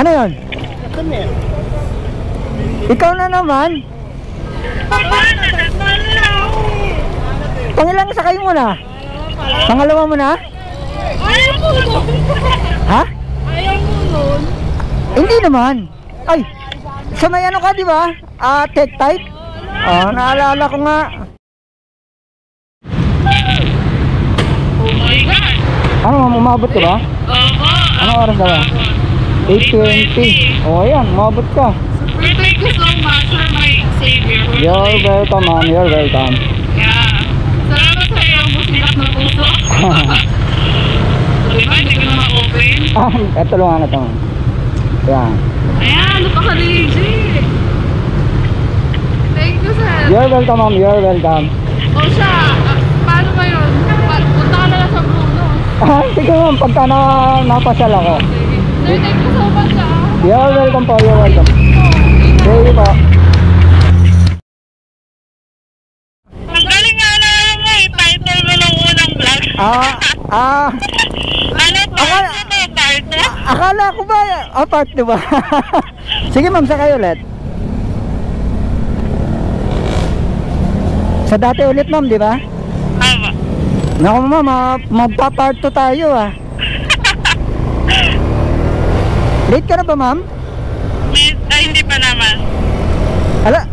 Ano yun? Ikaw na naman. Pangilang sakay mo na? Pangalawa mo na? Ayaw mo nun. Ha? Ayaw mo nun. Hindi naman. Ay, sa may ano ka, di ba? Tech type? Naalala ko nga. Oh my God. Ano, umabot ka ba? Oo. Anong oras ka ba? 8:20. Ayan, umabot ka. Thank you so much for my savior. You're welcome, ma'am. You're welcome. Yeah. Salamat sa iyong busilak na puso. Diba, hindi ko na ma-open. Eto lang na ito. Ayan. Ayan, napaka-legit. Thank you, sir. You're welcome, ma'am. You're welcome. O siya, paano ba yun? Punta ka na lang sa Bruno. Sige, ma'am. Pagka napasyal ako. Sir, thank you so much, You're welcome po. You're welcome. Sige po. Ang galing nga na yung title mo ng unang vlog. Ano pa? Akala ko ba? Part 2 ba? Sige, ma'am. Sakay ulit. Sa dati ulit, ma'am, di ba? Tama. Naku, ma'am. Magpa-part 2 tayo, Late ka na ba, ma'am? Ay, hindi pa naman.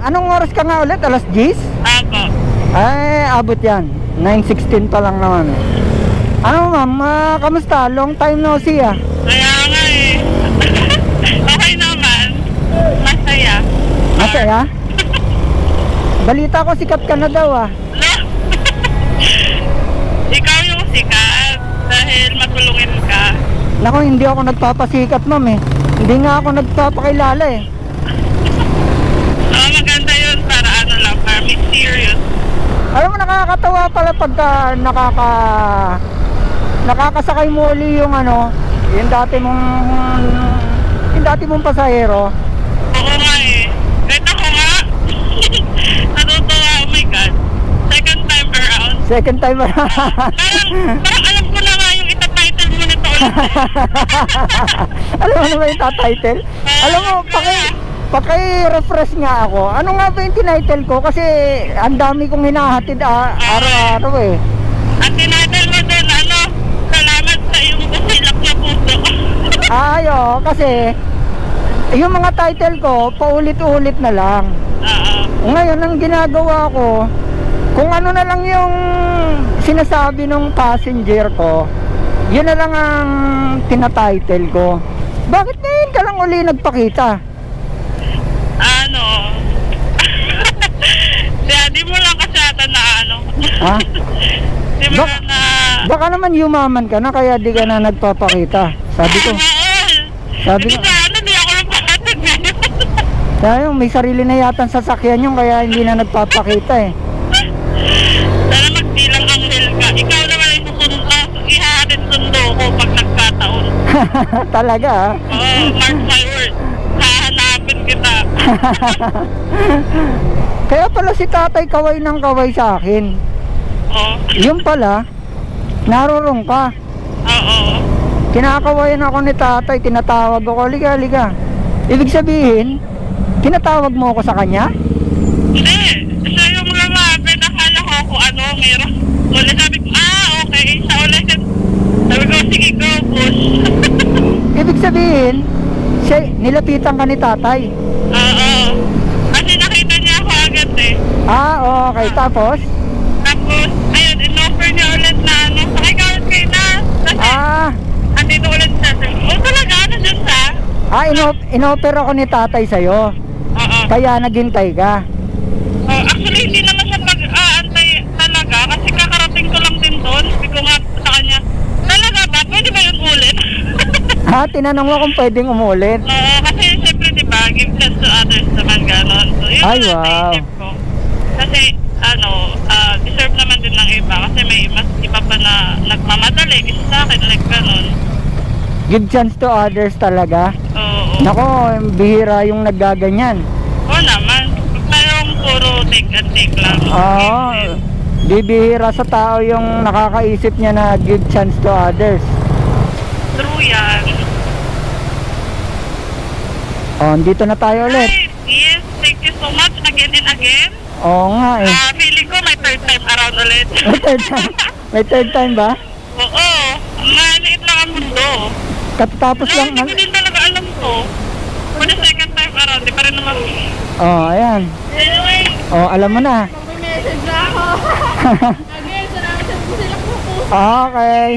Anong oras ka nga ulit? Alas 10? Ako. Ay, abot yan. 9:16 pa lang naman. Ano, ma'am? Kamusta? Long time no see, Kaya nga eh. Okay naman. Masaya. Masaya? Balita ko sikat ka na daw, No? Ikaw yung sikat dahil matulungin ka. Naku, hindi ako nagpapasikat, ma'am, Hindi nga ako nagpapakilala, Maganda yun para ano lang, para mysterious. Alam mo, nakakatawa pala pagka nakakasakay mo uli yung yung dati mong pasahero. Oo nga eh. Kahit ako nga. Natutuwa, oh my God. Second time around. Second time Parang alam ko na nga yung itatitle mo nito ulit. Alam mo na ba yung tatitle? Alam mo, paki-refresh nga ako. Ano nga ba yung tinitle ko? Kasi ang dami kong hinahatid araw-araw Ang tinitle mo din, salamat sa iyong busilak na puso. Kasi yung mga title ko, paulit-ulit na lang. Ngayon, ang ginagawa ko, kung ano na lang yung sinasabi ng passenger ko, yun na lang ang tinatitle ko. Bakit ngayon ka lang uli nagpakita? Di mo lang kasi ata na Di mo lang na... Baka naman yumaman ka na kaya di ka na nagpapakita. Sabi ko. Di ako nagpakatid ngayon. Sabi may sarili na yata sasakyan yung kaya hindi na nagpapakita Sana magdilang anghel ka. Ikaw naman ay ihahatid sundo ko pag nagkataon. Talaga mark my word. Hahanapin kita. Kaya pala si tatay kaway ng kaway sa akin. Yung pala narurong ka. Kinakawayan ako ni tatay. Tinatawag ako, liga. Ibig sabihin tinatawag mo ako sa kanya? Hindi. Siya yung lumapit. Akala ko kung meron. Ulit sabi ko, okay. Siya ulit. Sabi ko, sige, go, push. Ibig sabihin nilapitan ka ni tatay? Kasi nakita niya ako agad Okay. Tapos, ayun, in-offer niya ulit na sakay ka ulit kayo na. Kasi, andito ulit siya. Talaga, dyan siya. in-offer ako ni tatay sa'yo. Kaya naghintay ka. Actually, hindi naman siya pag-aantay talaga. Kasi kakarating ko lang din doon. Sabi ko nga sa kanya, talaga ba? Pwede ba yun ulit? Tinanong mo kung pwedeng umulit. Kasi siyempre, diba, give chance to others naman ganon. So, yun wow. ko. Kasi, deserve naman din ng iba. Kasi may mas iba pa na nagmamadali. Kasi sa akin, like ganon. Give chance to others talaga? Oo. Nako, bihira yung naggaganyan. Oo naman. Mayroong puro take and take lang. Bibihira sa tao yung nakakaisip niya na give chance to others. True yan. Oh, dito na tayo ulit. Hi, yes, thank you so much again and again. Oo nga eh. Feeling ko may third time around ulit. May third time. May third time ba? Oo, maliit lang ang mundo. Katatapos Wala, lang. hindi ko din talaga alam to. For the second time around, di pa rin naman. Oh, ayan. Anyway, Oh, alam mo na. May message na ako. Again, salamat sa sila po. Okay.